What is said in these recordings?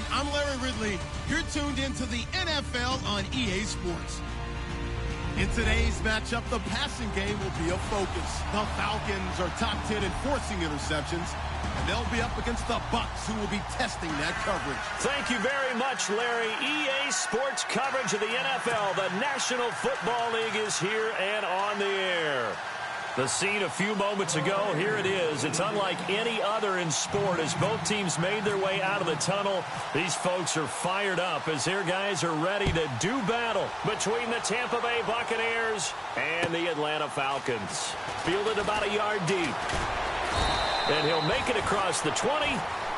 everyone. I'm Larry Ridley. You're tuned into the NFL on EA Sports. In today's matchup, the passing game will be a focus. The Falcons are top 10 in forcing interceptions, and they'll be up against the Bucs, who will be testing that coverage. Thank you very much, Larry. EA Sports coverage of the NFL. The National Football League is here and on the air. The scene a few moments ago, here it is. It's unlike any other in sport as both teams made their way out of the tunnel. These folks are fired up as their guys are ready to do battle between the Tampa Bay Buccaneers and the Atlanta Falcons. Fielded about a yard deep. And he'll make it across the 20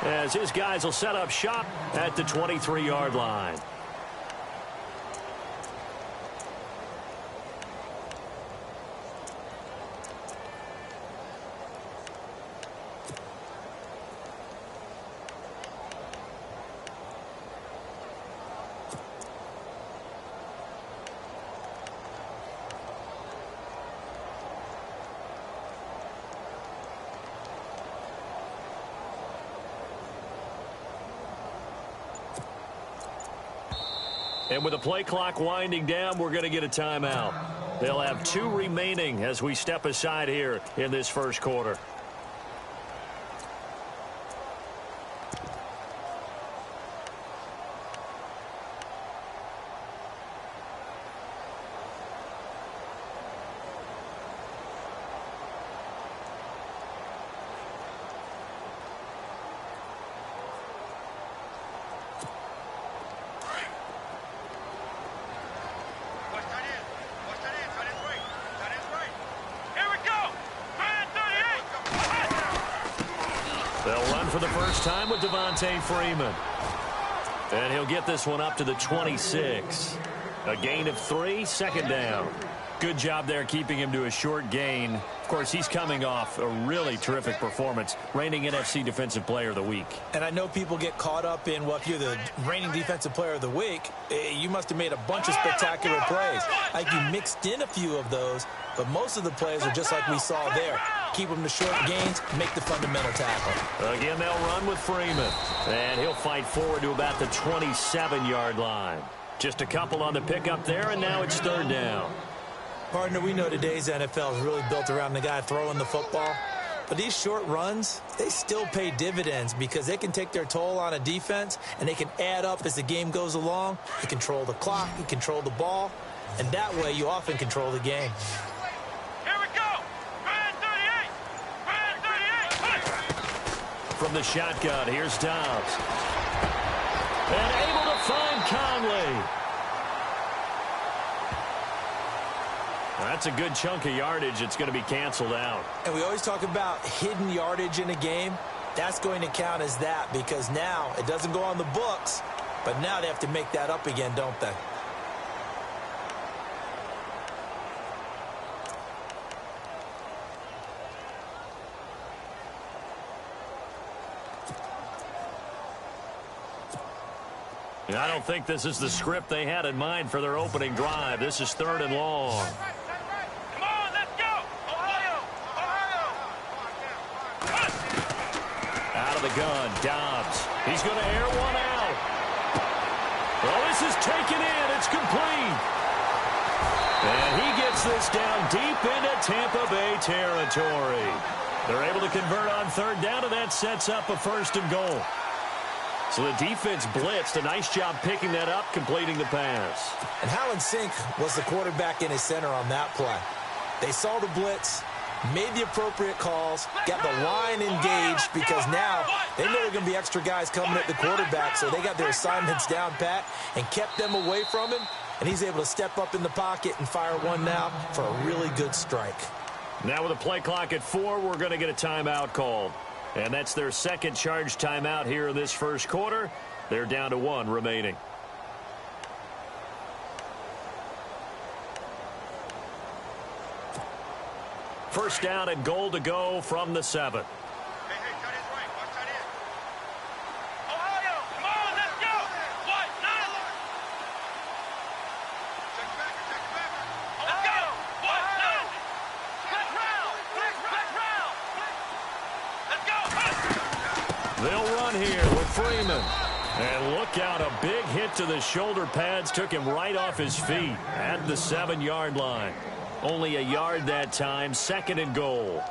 as his guys will set up shop at the 23-yard line. And with the play clock winding down, we're going to get a timeout. They'll have 2 remaining as we step aside here in this first quarter. They'll run for the first time with Devontae Freeman. And he'll get this one up to the 26. A gain of 3, second down. Good job there keeping him to a short gain. Of course, he's coming off a really terrific performance, reigning NFC Defensive Player of the Week. And I know people get caught up in, well, if you're the reigning Defensive Player of the Week, you must have made a bunch of spectacular plays. Like you mixed in a few of those, but most of the plays are just like we saw there. Keep them to short gains, make the fundamental tackle. Again, they'll run with Freeman. And he'll fight forward to about the 27-yard line. Just a couple on the pickup there, and now it's third down. Partner, we know today's NFL is really built around the guy throwing the football. But these short runs, they still pay dividends because they can take their toll on a defense, and they can add up as the game goes along. You control the clock, you control the ball, and that way you often control the game. From the shotgun, here's Dobbs. And able to find Conley. That's a good chunk of yardage. It's going to be canceled out. And we always talk about hidden yardage in a game. That's going to count as that because now it doesn't go on the books, but now they have to make that up again, don't they? I don't think this is the script they had in mind for their opening drive. This is third and long. Come on, let's go! Ohio! Ohio! Out of the gun, Dobbs. He's going to air one out. Well, this is taken in. It's complete. And he gets this down deep into Tampa Bay territory. They're able to convert on third down, and that sets up a first and goal. So the defense blitzed. A nice job picking that up, completing the pass. And Howland Sink was the quarterback in his center on that play. They saw the blitz, made the appropriate calls, got the line engaged because now they know there are going to be extra guys coming at the quarterback, so they got their assignments down pat and kept them away from him, and he's able to step up in the pocket and fire one now for a really good strike. Now with a play clock at 4, we're going to get a timeout called. And that's their second charge timeout here in this first quarter. They're down to 1 remaining. First down and goal to go from the 7. Hey, tight end's right. Watch tight end. Ohio, come on, let's go! What? Nine! Check it back, check it back. Let's go! What? Nine! Let's round! Let's round! Let's go! They'll run here with Freeman. And look out, a big hit to the shoulder pads took him right off his feet at the 7-yard line. Only a yard that time, 2nd and goal.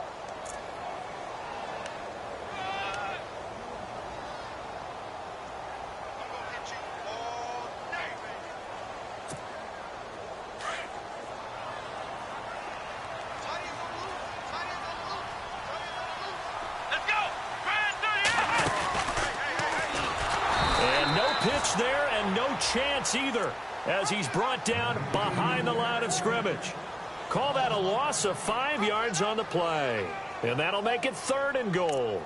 There and no chance either as he's brought down behind the line of scrimmage. Call that a loss of 5 yards on the play, and that'll make it 3rd and goal.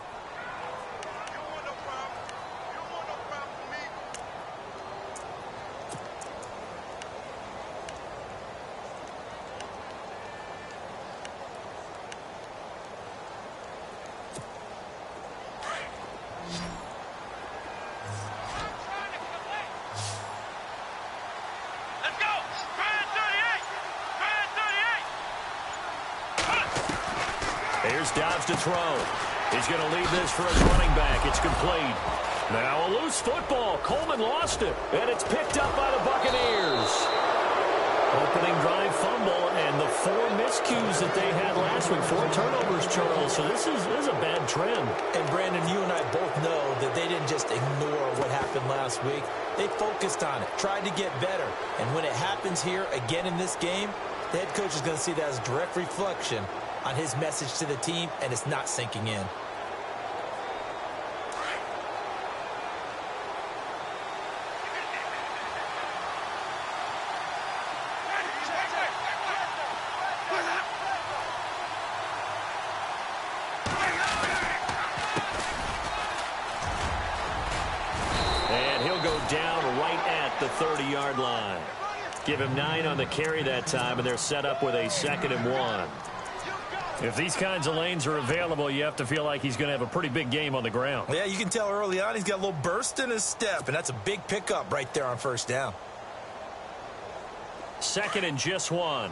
Here's Dobbs to throw. He's going to leave this for his running back. It's complete. Now a loose football. Coleman lost it, and it's picked up by the Buccaneers. Opening drive fumble, and the 4 miscues that they had last week. 4 turnovers, Charles. So this is a bad trend. And, Brandon, you and I both know that they didn't just ignore what happened last week. They focused on it, tried to get better. And when it happens here again in this game, the head coach is going to see that as a direct reflection on his message to the team, and it's not sinking in. And he'll go down right at the 30-yard line. Give him 9 on the carry that time, and they're set up with a 2nd and 1. If these kinds of lanes are available, you have to feel like he's going to have a pretty big game on the ground. Yeah, you can tell early on he's got a little burst in his step, and that's a big pickup right there on 1st down. 2nd and just 1.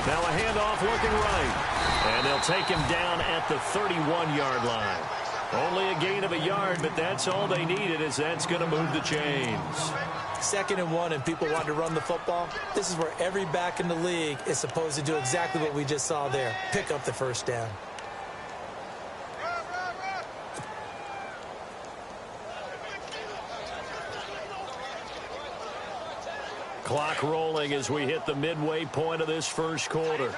Now a handoff looking right. And they'll take him down at the 31-yard line. Only a gain of a yard, but that's all they needed, as that's going to move the chains. 2nd and 1, and people want to run the football. This is where every back in the league is supposed to do exactly what we just saw there. Pick up the 1st down. Clock rolling as we hit the midway point of this 1st quarter.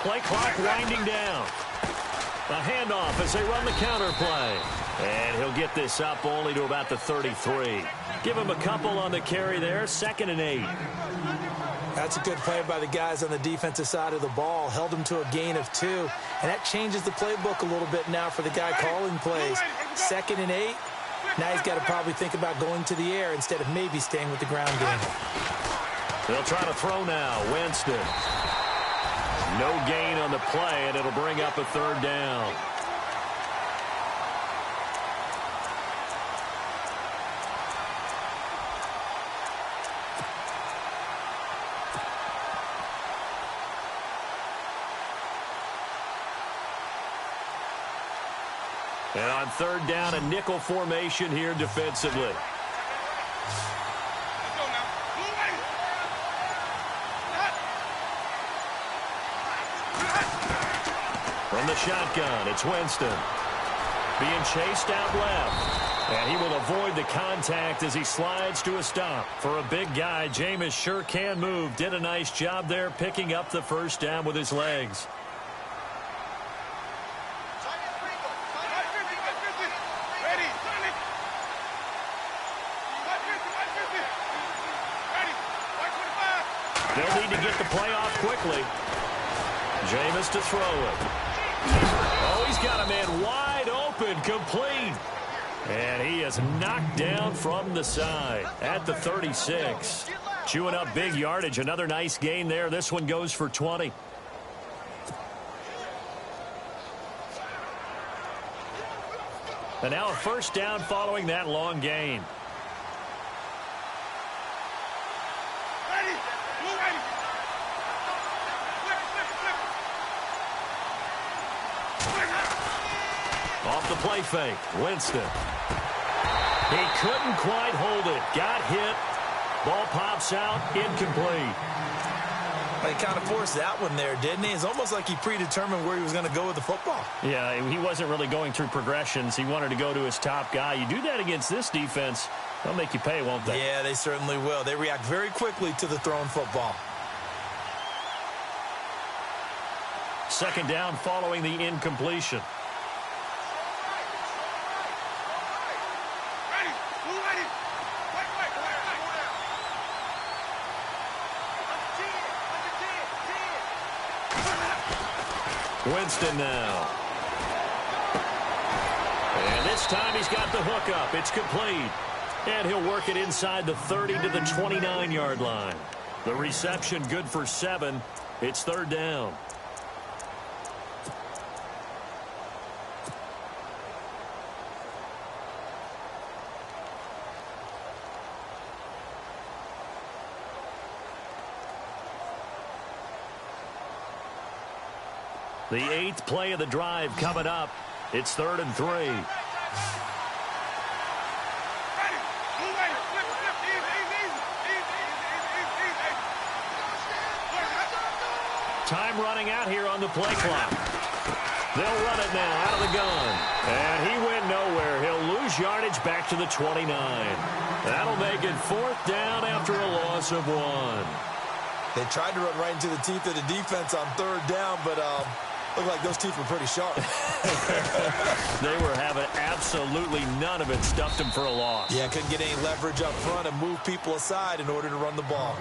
Play clock winding down. A handoff as they run the counter play. And he'll get this up only to about the 33. Give him a couple on the carry there. 2nd and 8. That's a good play by the guys on the defensive side of the ball. Held him to a gain of 2. And that changes the playbook a little bit now for the guy calling plays. 2nd and 8. Now he's got to probably think about going to the air instead of maybe staying with the ground game. They'll try to throw now. Winston. No gain on the play, and it'll bring up a 3rd down. And on 3rd down, a nickel formation here defensively. From the shotgun, it's Winston. Being chased out left. And he will avoid the contact as he slides to a stop. For a big guy, Jameis sure can move. Did a nice job there picking up the 1st down with his legs. They'll need to get the play off quickly. Jameis to throw it. Oh, he's got a man wide open, complete. And he is knocked down from the side at the 36. Chewing up big yardage. Another nice gain there. This one goes for 20. And now a first down following that long gain. Ready. Move ready. Off the play fake, Winston. He couldn't quite hold it. Got hit. Ball pops out, incomplete. He kind of forced that one there, didn't he? It's almost like he predetermined where he was going to go with the football. Yeah, he wasn't really going through progressions. He wanted to go to his top guy. You do that against this defense, they'll make you pay, won't they? Yeah, they certainly will. They react very quickly to the thrown football. Second down following the incompletion. Ready. Move ready. Wait. Winston now. And this time he's got the hook up. It's complete. And he'll work it inside the 30 to the 29-yard line. The reception good for 7. It's third down. The 8th play of the drive coming up. It's 3rd and 3. Ready. Move ready. Flip. Easy. Time running out here on the play clock. They'll run it now out of the gun. And he went nowhere. He'll lose yardage back to the 29. That'll make it 4th down after a loss of 1. They tried to run right into the teeth of the defense on 3rd down, but looked like those teeth were pretty sharp. They were having absolutely none of it. Stuffed them for a loss. Yeah, couldn't get any leverage up front and move people aside in order to run the ball.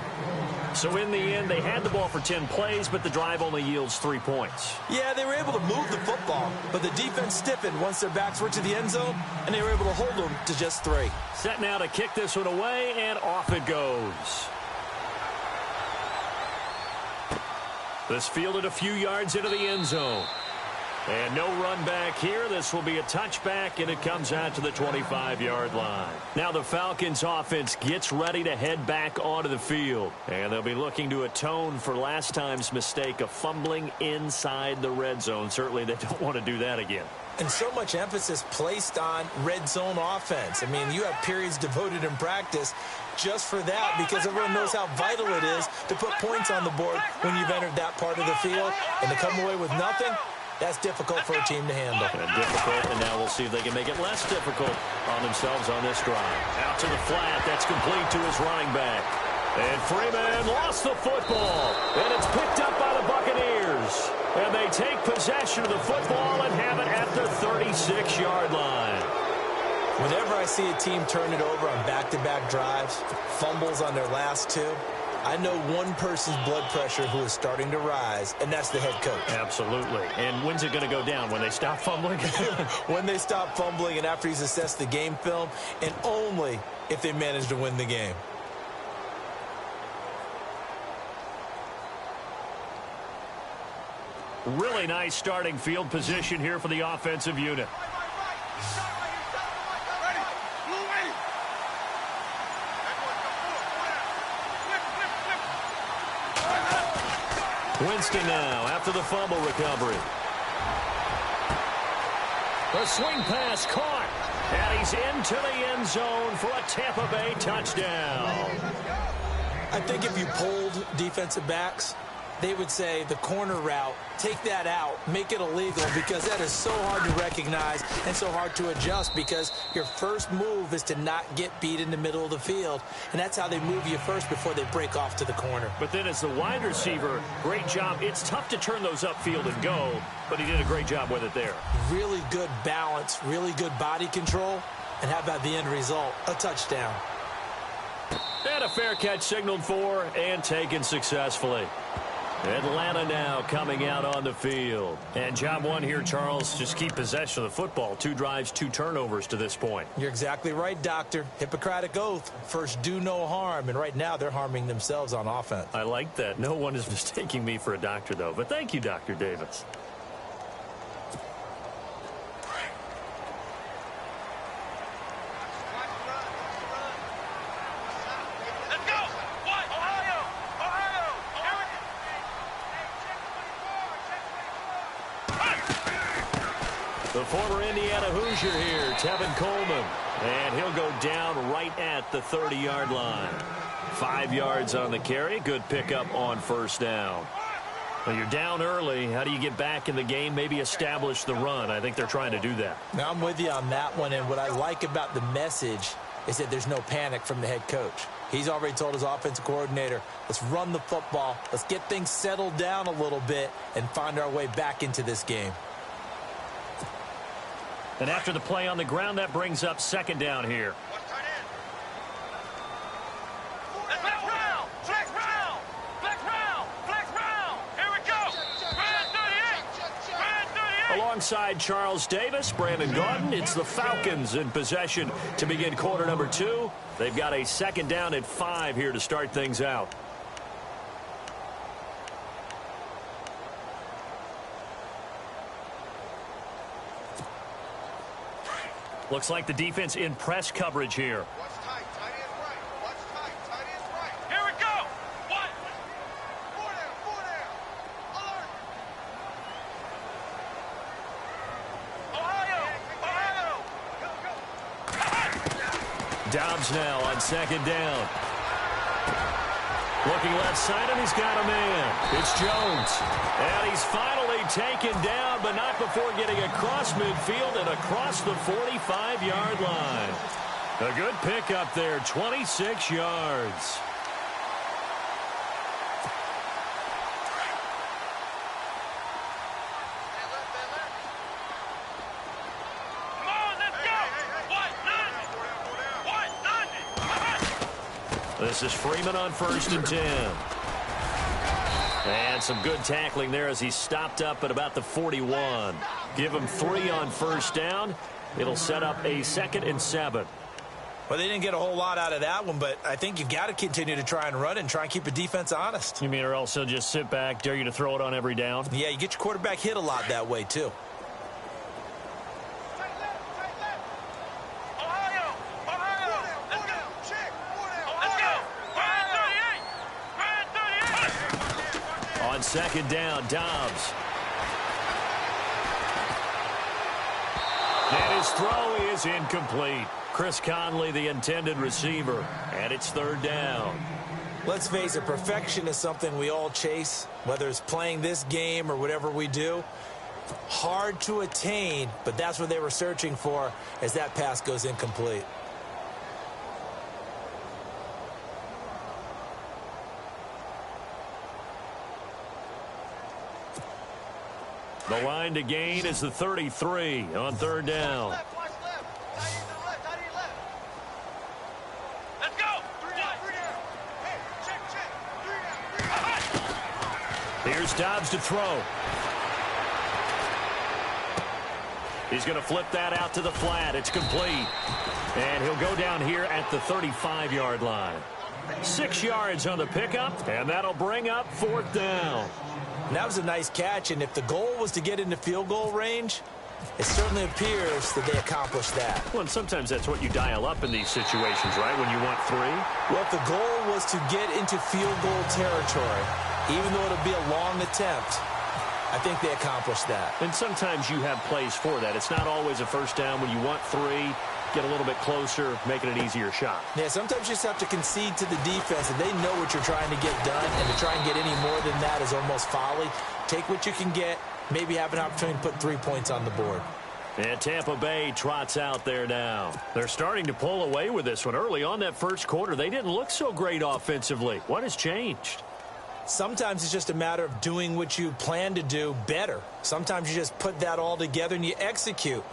So in the end, they had the ball for 10 plays, but the drive only yields 3 points. Yeah, they were able to move the football, but the defense stiffened once their backs were to the end zone, and they were able to hold them to just 3. Set now to kick this one away, and off it goes. This fielded a few yards into the end zone. And no run back here. This will be a touchback, and it comes out to the 25-yard line. Now the Falcons offense gets ready to head back onto the field. And they'll be looking to atone for last time's mistake of fumbling inside the red zone. Certainly they don't want to do that again. And so much emphasis placed on red zone offense. I mean, you have periods devoted in practice just for that because everyone knows how vital it is to put points on the board when you've entered that part of the field. And to come away with nothing, that's difficult for a team to handle. And difficult, and now we'll see if they can make it less difficult on themselves on this drive. Out to the flat, that's complete to his running back. And Freeman lost the football, and it's picked up by the Buccaneers. And they take possession of the football and have it at the 36-yard line. Whenever I see a team turn it over on back-to-back drives, fumbles on their last 2, I know one person's blood pressure who is starting to rise, and that's the head coach. Absolutely. And when's it going to go down? When they stop fumbling? When they stop fumbling and after he's assessed the game film, and only if they manage to win the game. Really nice starting field position here for the offensive unit. Winston now after the fumble recovery. The swing pass caught. And he's into the end zone for a Tampa Bay touchdown. I think if you polled defensive backs, they would say the corner route, take that out, make it illegal, because that is so hard to recognize and so hard to adjust, because your first move is to not get beat in the middle of the field, and that's how they move you first before they break off to the corner. But then as the wide receiver, great job. It's tough to turn those upfield and go, but he did a great job with it there. Really good balance, really good body control, and how about the end result? A touchdown. And a fair catch signaled for and taken successfully. Atlanta now coming out on the field. And job one here, Charles, just keep possession of the football. 2 drives, 2 turnovers to this point. You're exactly right, Doctor. Hippocratic oath. First, do no harm. And right now, they're harming themselves on offense. I like that. No one is mistaking me for a doctor, though. But thank you, Dr. Davis. The former Indiana Hoosier here, Tevin Coleman. And he'll go down right at the 30-yard line. 5 yards on the carry. Good pickup on first down. Well, you're down early. How do you get back in the game? Maybe establish the run. I think they're trying to do that. Now, I'm with you on that one. And what I like about the message is that there's no panic from the head coach. He's already told his offensive coordinator, let's run the football. Let's get things settled down a little bit and find our way back into this game. And after the play on the ground, that brings up second down here. Alongside Charles Davis, Brandon Gaudin, it's the Falcons in possession to begin quarter number 2. They've got a second down at 5 here to start things out. Looks like the defense in press coverage here. Watch tight, tight end right. Watch tight, tight end right. Here we go. What? Four down. Alert. Ohio. Go. Dobbs now on second down. Looking left side, and he's got a man. It's Jones. And he's finally taken down, but not before getting across midfield and across the 45-yard line. A good pickup there, 26 yards. Come on, let's go. This is Freeman on 1st and 10. And some good tackling there as he stopped up at about the 41. Give him 3 on first down. It'll set up a 2nd and 7. Well, they didn't get a whole lot out of that one, but I think you've got to continue to try and run and try and keep the defense honest. You mean or else he'll just sit back, dare you to throw it on every down? Yeah, you get your quarterback hit a lot that way, too. On second down, Dobbs. And his throw is incomplete. Chris Conley, the intended receiver, and it's 3rd down. Let's face it, perfection is something we all chase, whether it's playing this game or whatever we do. Hard to attain, but that's what they were searching for as that pass goes incomplete. The line to gain is the 33 on 3rd down. Watch left. How do you left? Let's go. 3 down. Hey, check. 3 down. Here's Dobbs to throw. He's going to flip that out to the flat. It's complete. And he'll go down here at the 35-yard line. 6 yards on the pickup, and that'll bring up 4th down. And that was a nice catch, and if the goal was to get into field goal range, it certainly appears that they accomplished that. Well, and sometimes that's what you dial up in these situations, right, when you want 3? Well, if the goal was to get into field goal territory, even though it'll be a long attempt, I think they accomplished that. And sometimes you have plays for that. It's not always a first down when you want 3. Get a little bit closer, make it an easier shot. Yeah, sometimes you just have to concede to the defense, and they know what you're trying to get done, and to try and get any more than that is almost folly. Take what you can get, maybe have an opportunity to put 3 points on the board. And Tampa Bay trots out there now. They're starting to pull away with this one. Early on that first quarter, they didn't look so great offensively. What has changed? Sometimes it's just a matter of doing what you plan to do better. Sometimes you just put that all together and you execute.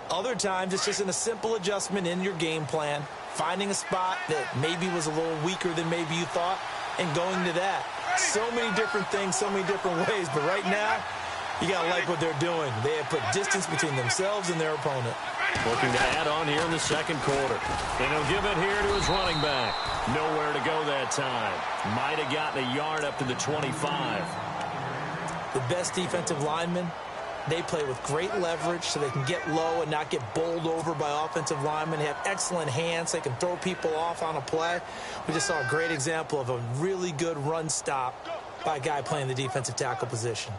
Other times, it's just in a simple adjustment in your game plan, finding a spot that maybe was a little weaker than maybe you thought, and going to that. So many different things, so many different ways, but right now, you got to like what they're doing. They have put distance between themselves and their opponent. Looking to add on here in the second quarter. And he'll give it here to his running back. Nowhere to go that time. Might have gotten a yard up to the 25. The best defensive linemen, they play with great leverage so they can get low and not get bowled over by offensive linemen. They have excellent hands. They can throw people off on a play. We just saw a great example of a really good run stop by a guy playing the defensive tackle position.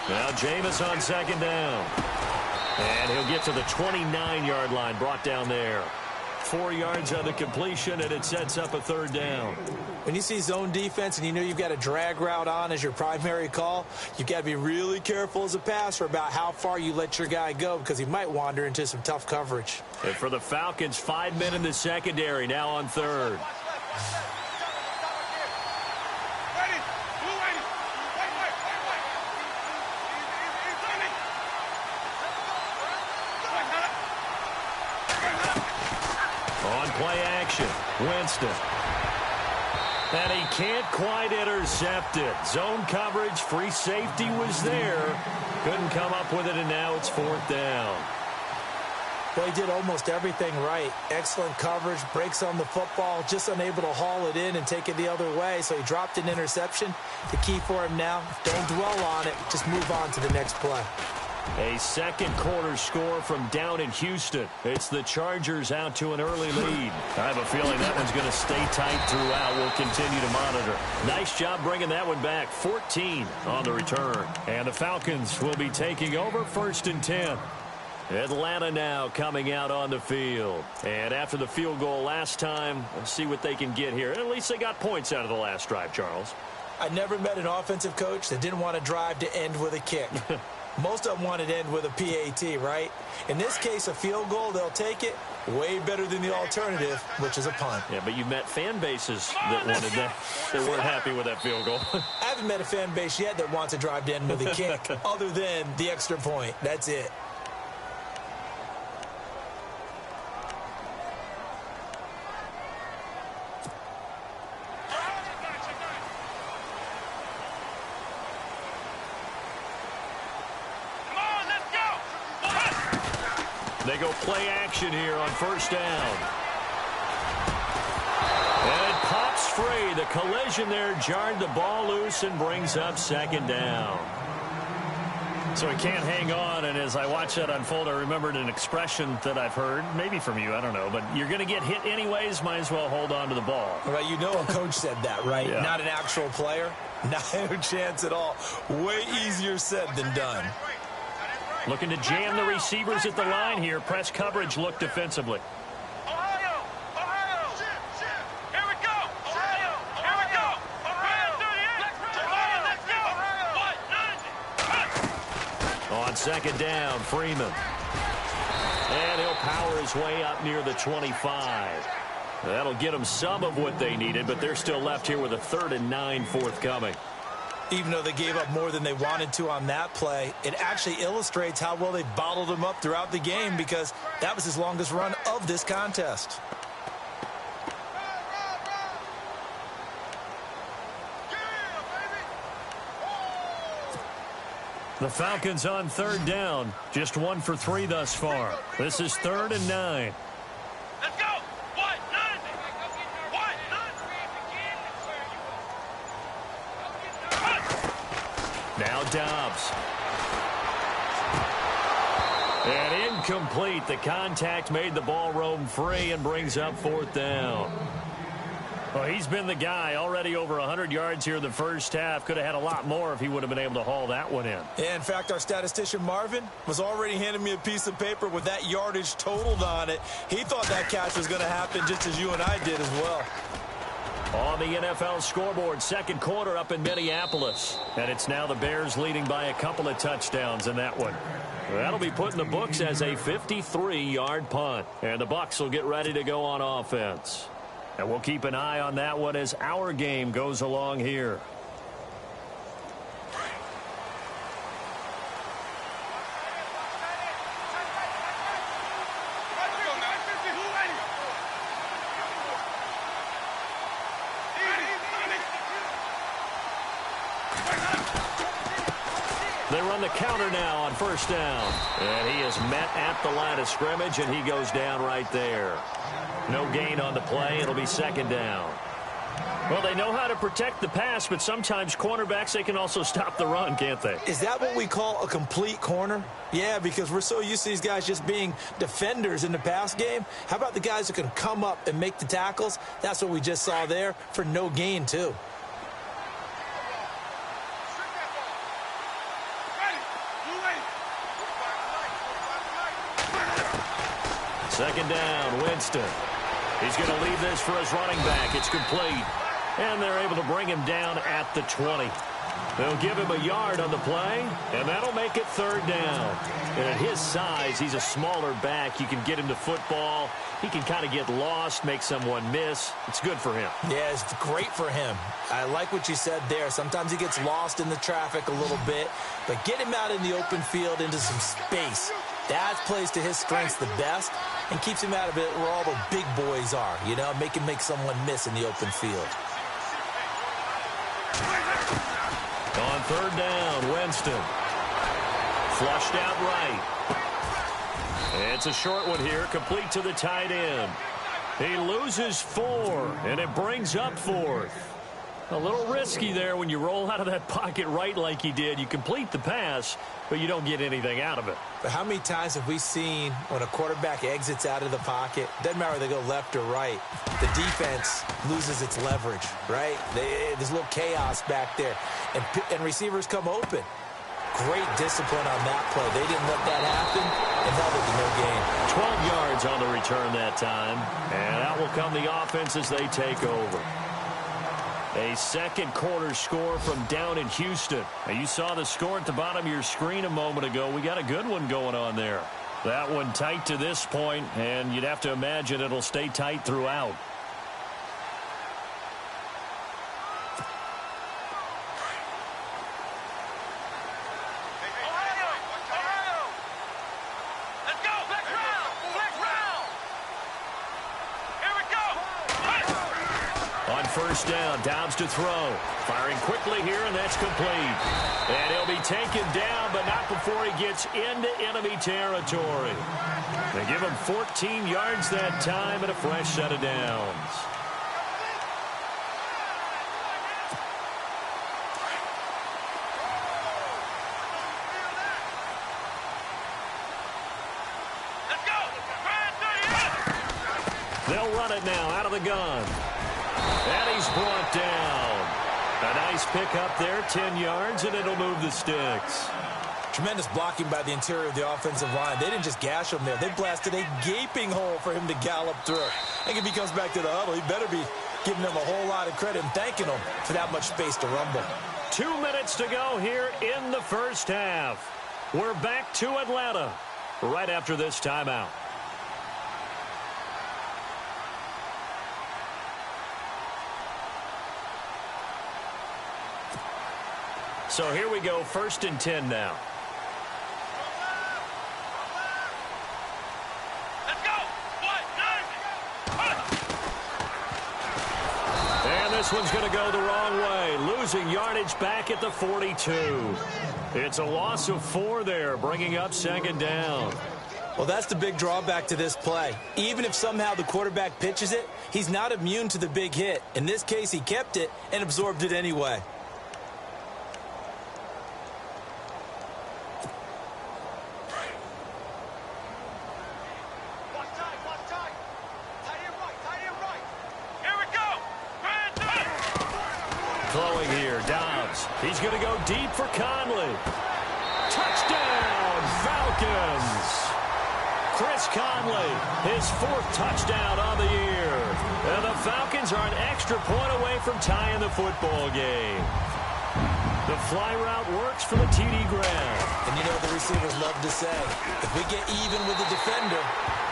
Now Jameis on second down. And he'll get to the 29-yard line, brought down there. 4 yards on the completion, and it sets up a third down. When you see zone defense and you know you've got a drag route on as your primary call, you've got to be really careful as a passer about how far you let your guy go because he might wander into some tough coverage. And for the Falcons, 5 men in the secondary, now on third. On play action, Winston. And he can't quite intercept it. Zone coverage, free safety was there. Couldn't come up with it, and now it's fourth down. Well, he did almost everything right. Excellent coverage, breaks on the football, just unable to haul it in and take it the other way. So he dropped an interception. The key for him now, don't dwell on it. Just move on to the next play. A second quarter score from down in Houston. It's the Chargers out to an early lead. I have a feeling that one's going to stay tight throughout. We'll continue to monitor. Nice job bringing that one back. 14 on the return. And the Falcons will be taking over 1st and 10. Atlanta now coming out on the field. And after the field goal last time, let's see what they can get here. At least they got points out of the last drive, Charles. I never met an offensive coach that didn't want to drive to end with a kick. Most of them wanted to end with a PAT, right? In this case, a field goal, they'll take it. Way better than the alternative, which is a punt. Yeah, but you met fan bases that wanted that. They weren't happy with that field goal. I haven't met a fan base yet that wants to drive to end with a kick other than the extra point. That's it. They go play action here on first down. And it pops free. The collision there jarred the ball loose and brings up second down. So he can't hang on, and as I watch that unfold, I remembered an expression that I've heard, maybe from you, I don't know, but you're going to get hit anyways, might as well hold on to the ball. Right, you know a coach said that, right? Yeah. Not an actual player. No chance at all. Way easier said than done. Looking to jam the receivers at the line here. Press coverage look defensively. Ohio! Ohio! Here we go! Ohio! Here we go! Ohio! Let's go! On second down, Freeman. And he'll power his way up near the 25. That'll get them some of what they needed, but they're still left here with a 3rd and 9 forthcoming. Even though they gave up more than they wanted to on that play, it actually illustrates how well they bottled him up throughout the game because that was his longest run of this contest. The Falcons on 3rd down. Just 1 for 3 thus far. This is 3rd and 9. Let's go! What? None! What? Now Dobbs. And incomplete. The contact made the ball roam free and brings up 4th down. Well, he's been the guy. Already over 100 yards here in the first half. Could have had a lot more if he would have been able to haul that one in. Yeah, in fact, our statistician Marvin was already handing me a piece of paper with that yardage totaled on it. He thought that catch was going to happen just as you and I did as well. On the NFL scoreboard, second quarter up in Minneapolis. And it's now the Bears leading by a couple of touchdowns in that one. That'll be put in the books as a 53-yard punt. And the Bucs will get ready to go on offense. And we'll keep an eye on that one as our game goes along here. They run the counter now on first down. And he is met at the line of scrimmage, and he goes down right there. No gain on the play. It'll be second down. Well, they know how to protect the pass, but sometimes cornerbacks, they can also stop the run, can't they? Is that what we call a complete corner? Yeah, because we're so used to these guys just being defenders in the pass game. How about the guys who can come up and make the tackles? That's what we just saw there for no gain, too. Second down, Winston. He's going to leave this for his running back. It's complete. And they're able to bring him down at the 20. They'll give him a yard on the play, and that'll make it third down. And at his size, he's a smaller back. You can get him to football. He can kind of get lost, make someone miss. It's good for him. Yeah, it's great for him. I like what you said there. Sometimes he gets lost in the traffic a little bit, but get him out in the open field into some space. That plays to his strengths the best and keeps him out of it where all the big boys are, you know, make him make someone miss in the open field. On third down, Winston. Flushed out right. It's a short one here, complete to the tight end. He loses 4, and it brings up 4th. A little risky there when you roll out of that pocket right like he did. You complete the pass, but you don't get anything out of it. But how many times have we seen when a quarterback exits out of the pocket, doesn't matter whether they go left or right, the defense loses its leverage, right? There's a little chaos back there, and receivers come open. Great discipline on that play. They didn't let that happen and held it to no gain. 12 yards on the return that time, and out will come the offense as they take over. A second quarter score from down in Houston. Now, you saw the score at the bottom of your screen a moment ago. We got a good one going on there. That one tight to this point, and you'd have to imagine it'll stay tight throughout. First down, Dobbs to throw. Firing quickly here, and that's complete. And he'll be taken down, but not before he gets into enemy territory. They give him 14 yards that time and a fresh set of downs. They'll run it now out of the gun. And he's brought down. A nice pick up there, 10 yards, and it'll move the sticks. Tremendous blocking by the interior of the offensive line. They didn't just gash him there. They blasted a gaping hole for him to gallop through. I think if he comes back to the huddle, he better be giving them a whole lot of credit and thanking them for that much space to rumble. 2 minutes to go here in the first half. We're back to Atlanta right after this timeout. So here we go, 1st and 10 now. Let's go. And this one's going to go the wrong way. Losing yardage back at the 42. It's a loss of 4 there, bringing up 2nd down. Well, that's the big drawback to this play. Even if somehow the quarterback pitches it, he's not immune to the big hit. In this case, he kept it and absorbed it anyway. Throwing here, Dobbs. He's going to go deep for Conley. Touchdown, Falcons. Chris Conley, his 4th touchdown on the year. And the Falcons are an extra point away from tying the football game. The fly route works for the TD Graham. And you know the receivers love to say, if we get even with the defender,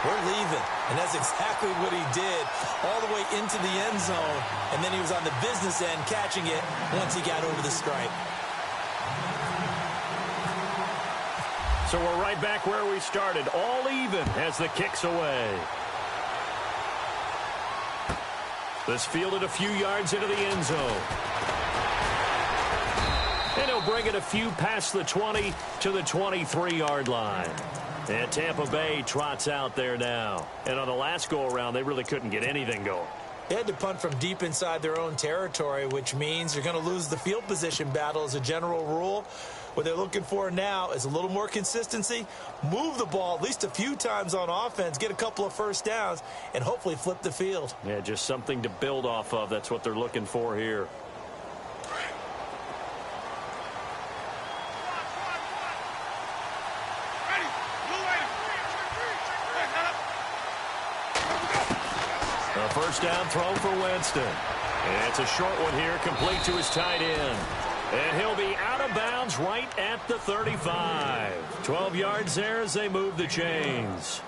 we're leaving. And that's exactly what he did all the way into the end zone. And then he was on the business end catching it once he got over the stripe. So we're right back where we started. All even as the kick's away. This fielded a few yards into the end zone. And he'll bring it a few past the 20 to the 23-yard line. And Tampa Bay trots out there now. And on the last go-around, they really couldn't get anything going. They had to punt from deep inside their own territory, which means you're going to lose the field position battle as a general rule. What they're looking for now is a little more consistency, move the ball at least a few times on offense, get a couple of first downs, and hopefully flip the field. Yeah, just something to build off of. That's what they're looking for here. first down throw for Winston. And it's a short one here, complete to his tight end. And he'll be out of bounds right at the 35. 12 yards there as they move the chains.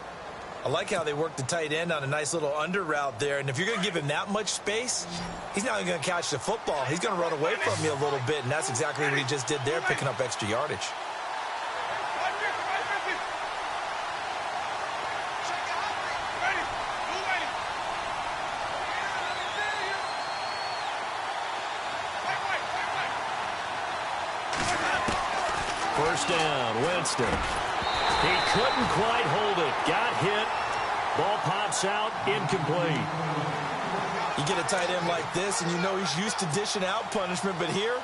I like how they work the tight end on a nice little under route there. And if you're going to give him that much space, he's not going to catch the football. He's going to run away from you a little bit, and that's exactly what he just did there, picking up extra yardage. First down, Winston. He couldn't quite hold it. Got hit. Ball pops out, incomplete. You get a tight end like this, and you know he's used to dishing out punishment, but here,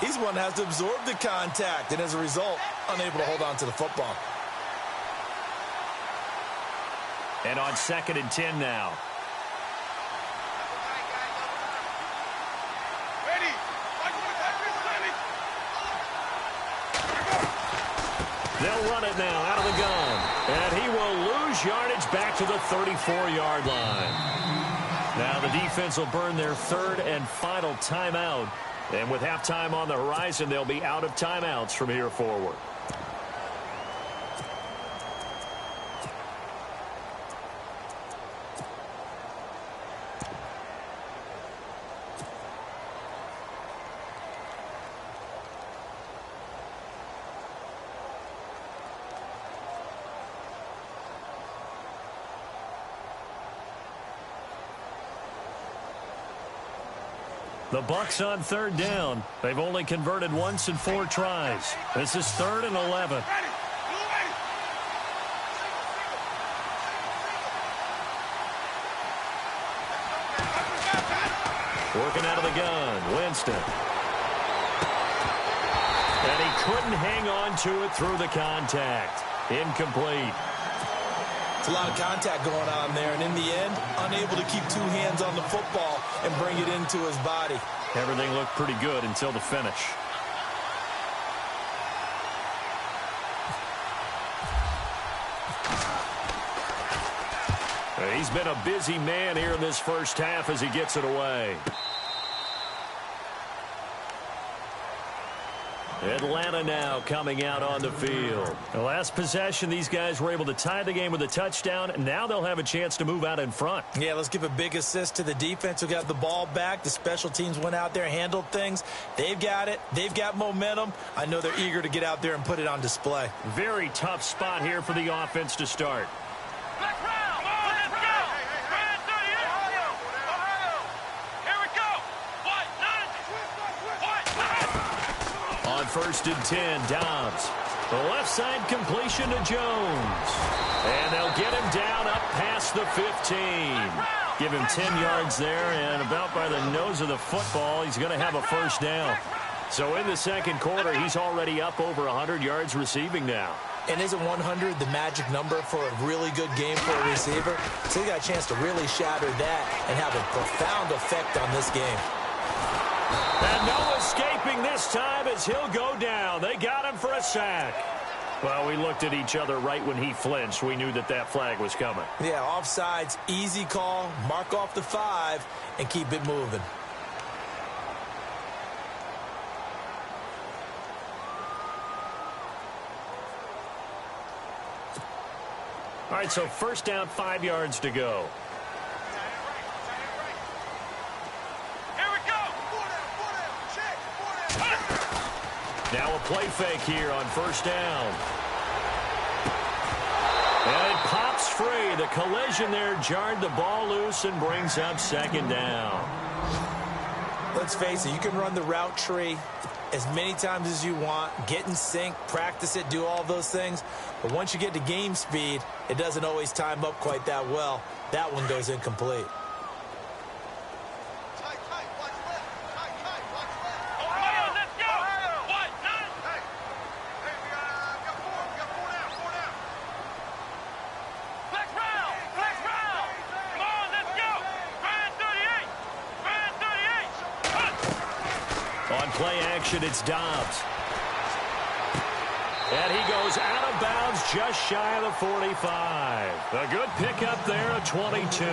he's one that has to absorb the contact, and as a result, unable to hold on to the football. And on 2nd and 10 now. They'll run it now out of the gun. And he will lose yardage back to the 34-yard line. Now the defense will burn their 3rd and final timeout. And with halftime on the horizon, they'll be out of timeouts from here forward. The Bucs on 3rd down. They've only converted once in 4 tries. This is 3rd and 11. Working out of the gun, Winston. And he couldn't hang on to it through the contact. Incomplete. It's a lot of contact going on there, and in the end, unable to keep 2 hands on the football and bring it into his body. Everything looked pretty good until the finish. He's been a busy man here in this first half as he gets it away. Atlanta now coming out on the field. The last possession, these guys were able to tie the game with a touchdown, and now they'll have a chance to move out in front. Yeah, let's give a big assist to the defense who got the ball back. The special teams went out there, handled things. They've got it. They've got momentum. I know they're eager to get out there and put it on display. Very tough spot here for the offense to start. On 1st and 10, Dobbs. The left side completion to Jones. And they'll get him down up past the 15. Give him 10 yards there, and about by the nose of the football, he's going to have a first down. So in the 2nd quarter, he's already up over 100 yards receiving now. And isn't 100 the magic number for a really good game for a receiver? So he got a chance to really shatter that and have a profound effect on this game. And no escaping this time as he'll go down. They got him for a sack. Well, we looked at each other right when he flinched. We knew that that flag was coming. Yeah, offsides, easy call. Mark off the 5 and keep it moving. All right, so first down, 5 yards to go. Now a play fake here on first down. And it pops free. The collision there jarred the ball loose and brings up 2nd down. Let's face it, you can run the route tree as many times as you want, get in sync, practice it, do all those things. But once you get to game speed, it doesn't always time up quite that well. That one goes incomplete. Play action, it's Dobbs. And he goes out of bounds just shy of the 45. A good pickup there, a 22.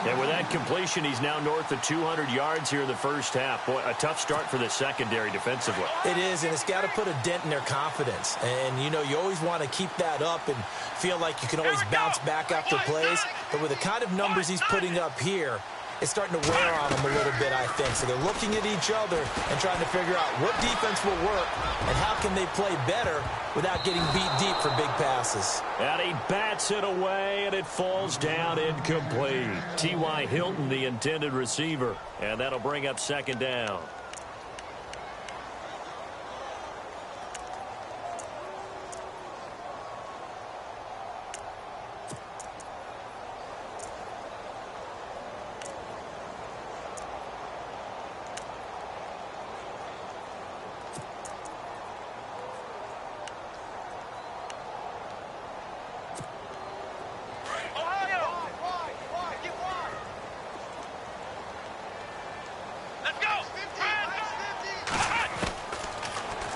And with that completion, he's now north of 200 yards here in the first half. Boy, a tough start for the secondary defensively. It is, and it's got to put a dent in their confidence. And, you know, you always want to keep that up and feel like you can always bounce back after plays. But with the kind of numbers he's putting up here, it's starting to wear on them a little bit, I think. So they're looking at each other and trying to figure out what defense will work and how can they play better without getting beat deep for big passes. And he bats it away, and it falls down incomplete. T.Y. Hilton, the intended receiver, and that'll bring up second down.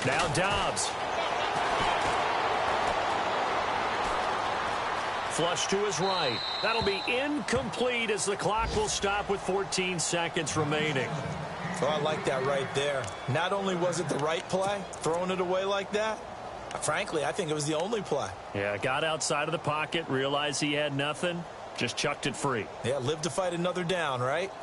Now Dobbs. Flush to his right. That'll be incomplete as the clock will stop with 14 seconds remaining. Oh, I like that right there. Not only was it the right play, throwing it away like that, frankly, I think it was the only play. Yeah, got outside of the pocket, realized he had nothing, just chucked it free. Yeah, live to fight another down, right?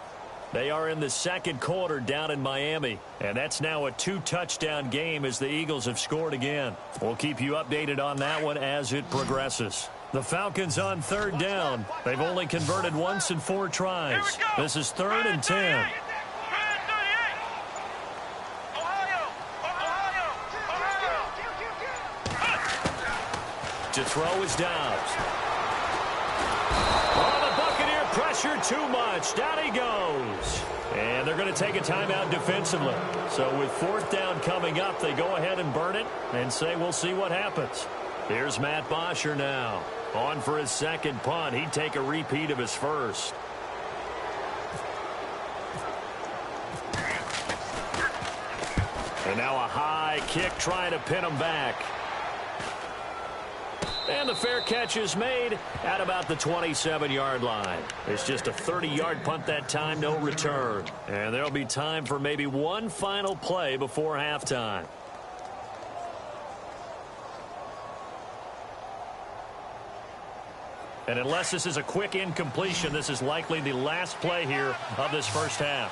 They are in the second quarter down in Miami, and that's now a 2-touchdown game as the Eagles have scored again. We'll keep you updated on that one as it progresses. The Falcons on third down. They've only converted once in 4 tries. This is 3rd and 10. To throw is Dobbs. Pressure too much. Down he goes. And they're going to take a timeout defensively. So with 4th down coming up, they go ahead and burn it and say we'll see what happens. Here's Matt Bosher now. On for his second punt. He'd take a repeat of his first. And now a high kick trying to pin him back. And the fair catch is made at about the 27-yard line. It's just a 30-yard punt that time, no return. And there'll be time for maybe one final play before halftime. And unless this is a quick incompletion, this is likely the last play here of this first half.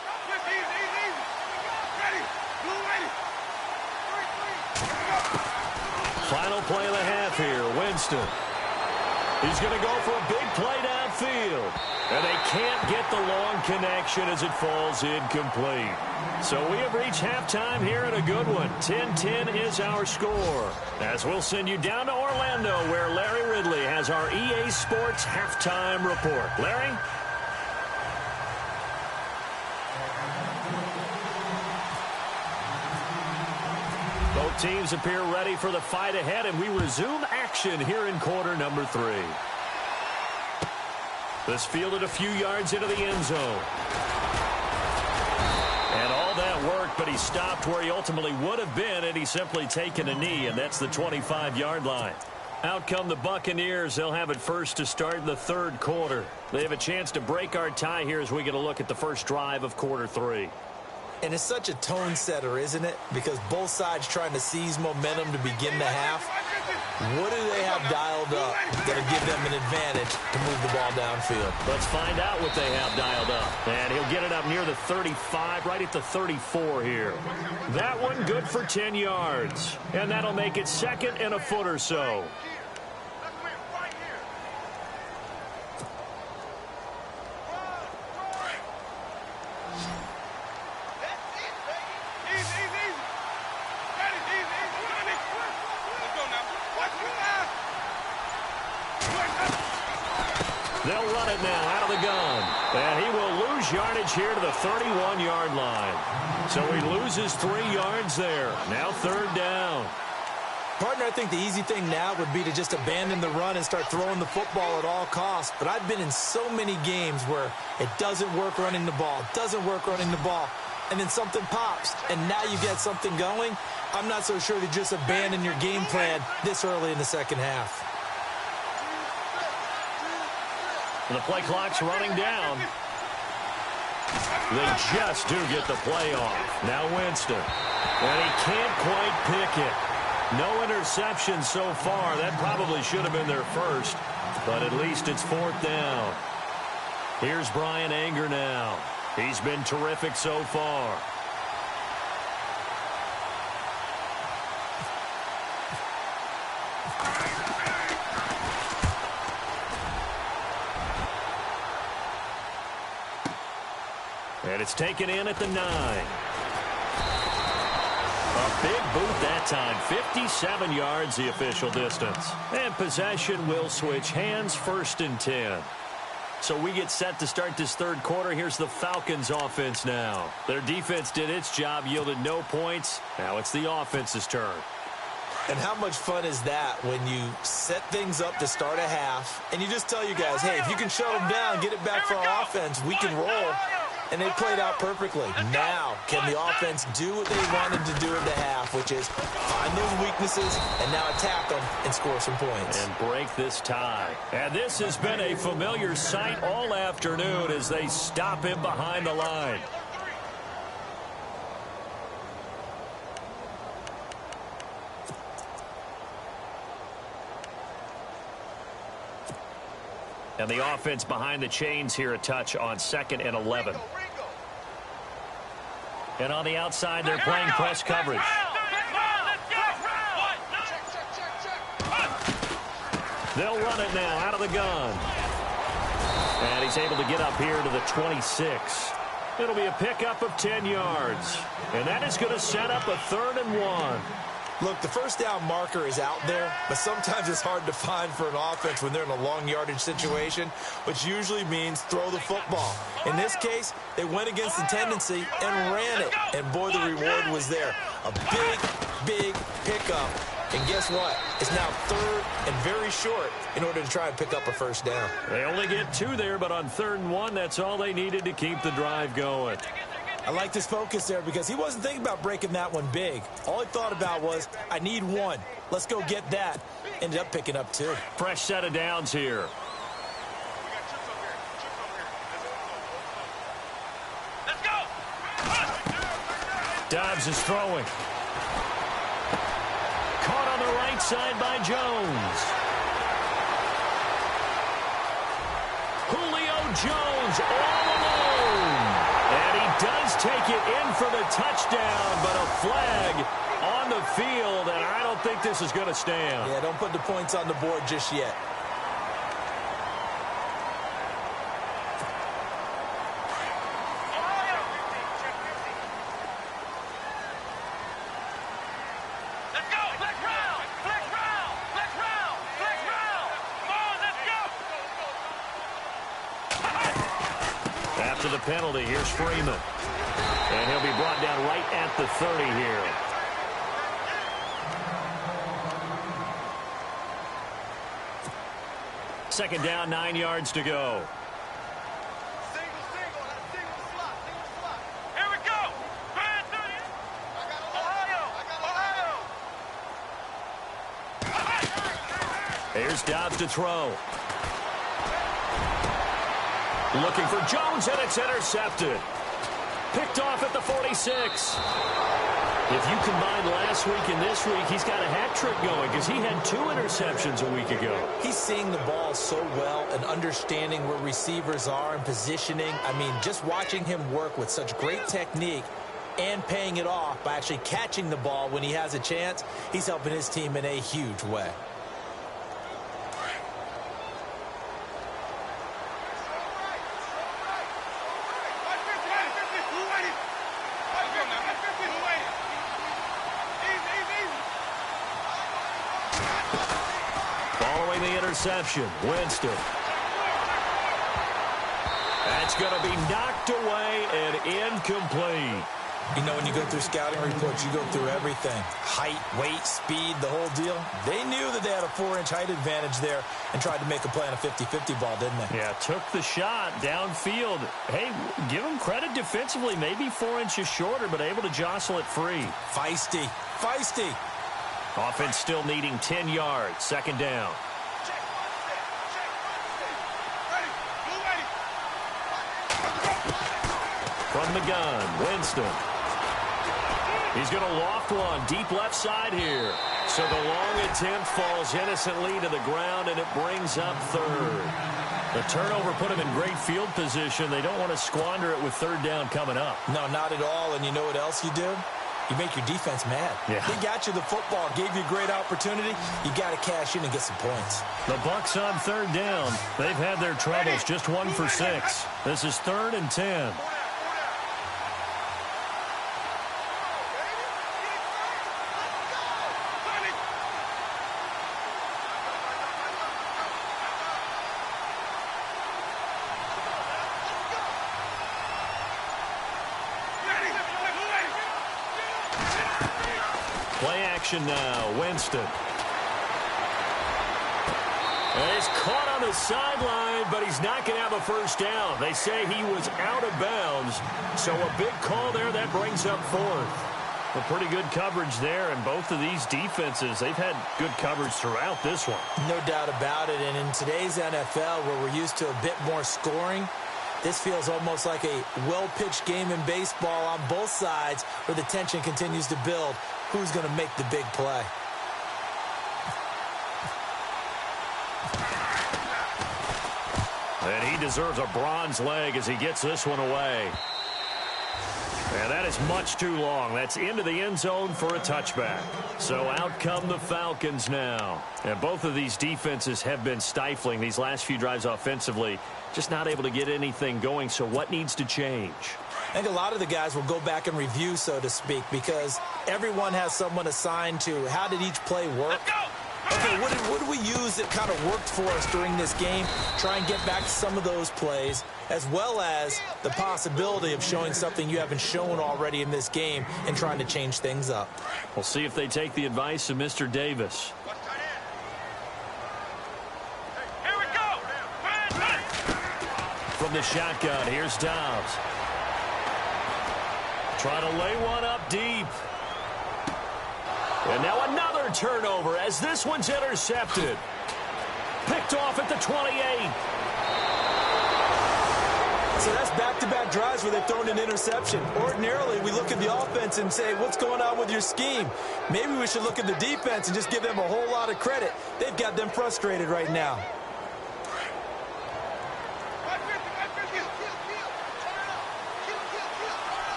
Final play of the half here, Winston. He's going to go for a big play downfield. And they can't get the long connection as it falls incomplete. So we have reached halftime here in a good one. 10-10 is our score. As we'll send you down to Orlando where Larry Ridley has our EA Sports halftime report. Larry? Both teams appear ready for the fight ahead, and we resume action here in quarter number 3. This fielded a few yards into the end zone. And all that worked, but he stopped where he ultimately would have been had he simply taken a knee, and that's the 25-yard line. Out come the Buccaneers. They'll have it first to start the third quarter. They have a chance to break our tie here as we get a look at the first drive of quarter 3. And it's such a tone setter, isn't it? Because both sides trying to seize momentum to begin the half. What do they have dialed up that'll give them an advantage to move the ball downfield? Let's find out what they have dialed up. And he'll get it up near the 35, right at the 34 here. That one good for 10 yards. And that'll make it 2nd and a foot or so. They'll run it now out of the gun. And he will lose yardage here to the 31-yard line. So he loses 3 yards there. Now 3rd down. Partner, I think the easy thing now would be to just abandon the run and start throwing the football at all costs. But I've been in so many games where it doesn't work running the ball, and then something pops, and now you get something going. I'm not so sure to just abandon your game plan this early in the second half. The play clock's running down. They just do get the play off. Now Winston. And he can't quite pick it. No interception so far. That probably should have been their first, but at least it's 4th down. Here's Brian Anger now. He's been terrific so far. And it's taken in at the 9. A big boot that time. 57 yards the official distance. And possession will switch hands, 1st and 10. So we get set to start this 3rd quarter. Here's the Falcons offense now. Their defense did its job, yielded no points. Now it's the offense's turn. And how much fun is that when you set things up to start a half and you just tell you guys, hey, if you can shut them down, get it back for our offense, we can roll. And they played out perfectly. Now, can the offense do what they wanted to do in the half, which is find those weaknesses and now attack them and score some points. And break this tie. And this has been a familiar sight all afternoon as they stop him behind the line. And the offense behind the chains here a touch on 2nd and 11. And on the outside, they're playing press coverage. They'll run it now out of the gun. And he's able to get up here to the 26. It'll be a pickup of 10 yards. And that is going to set up a 3rd and 1. Look, the first down marker is out there, but sometimes it's hard to find for an offense when they're in a long yardage situation, which usually means throw the football. In this case, they went against the tendency and ran it. And boy, the reward was there. A big, big pickup. And guess what? It's now 3rd and very short in order to try and pick up a 1st down. They only get 2 there, but on 3rd and 1, that's all they needed to keep the drive going. I liked his focus there because he wasn't thinking about breaking that one big. All he thought about was, I need 1. Let's go get that. Ended up picking up 2. Fresh set of downs here. Let's go. Dobbs is throwing. Caught on the right side by Jones. Julio Jones all alone. And he does take it in for the touchdown, but a flag on the field, and I don't think this is going to stand. Yeah, don't put the points on the board just yet. Let's go. Flex round. Flex round. Flex round. Flex round. Come on, let's go. After the penalty, here's Freeman. And he'll be brought down right at the 30 here. Second down, 9 yards to go. Single slot. Here we go. Grand 30. Ohio. Here's Dobbs to throw. Looking for Jones, and it's intercepted. Picked off at the 46. If you combine last week and this week, he's got a hat trick going because he had 2 interceptions a week ago. He's seeing the ball so well and understanding where receivers are and positioning. I mean, just watching him work with such great technique and paying it off by actually catching the ball when he has a chance, he's helping his team in a huge way. Following the interception, Winston. That's going to be knocked away and incomplete. You know, when you go through scouting reports, you go through everything. Height, weight, speed, the whole deal. They knew that they had a 4-inch height advantage there and tried to make a play on a 50-50 ball, didn't they? Yeah, took the shot downfield. Hey, give them credit defensively. Maybe 4 inches shorter, but able to jostle it free. Feisty. Feisty. Offense still needing 10 yards. Second down. From the gun, Winston. He's going to loft one deep left side here. So the long attempt falls innocently to the ground, and it brings up third. The turnover put him in great field position. They don't want to squander it with third down coming up. No, not at all. And you know what else you do? You make your defense mad. Yeah. They got you the football, gave you a great opportunity. You got to cash in and get some points. The Bucs on third down. They've had their troubles, just 1 for 6. This is 3rd and 10. Play action now, Winston. And he's caught on the sideline, but he's not going to have a first down. They say he was out of bounds, so a big call there that brings up 4th. A pretty good coverage there, and both of these defenses, they've had good coverage throughout this one. No doubt about it, and in today's NFL, where we're used to a bit more scoring, this feels almost like a well-pitched game in baseball on both sides where the tension continues to build. Who's going to make the big play? And he deserves a bronze leg as he gets this one away. And that is much too long. That's into the end zone for a touchback. So out come the Falcons now. And both of these defenses have been stifling these last few drives offensively. Just not able to get anything going. So what needs to change? I think a lot of the guys will go back and review, so to speak, because everyone has someone assigned to how did each play work. Okay, what did we use that kind of worked for us during this game? Try and get back to some of those plays, as well as the possibility of showing something you haven't shown already in this game and trying to change things up. We'll see if they take the advice of Mr. Davis. Here we go. From the shotgun, here's Dobbs. Trying to lay one up deep. And now another turnover as this one's intercepted. Picked off at the 28. So that's back-to-back drives where they've thrown an interception. Ordinarily, we look at the offense and say, what's going on with your scheme? Maybe we should look at the defense and just give them a whole lot of credit. They've got them frustrated right now.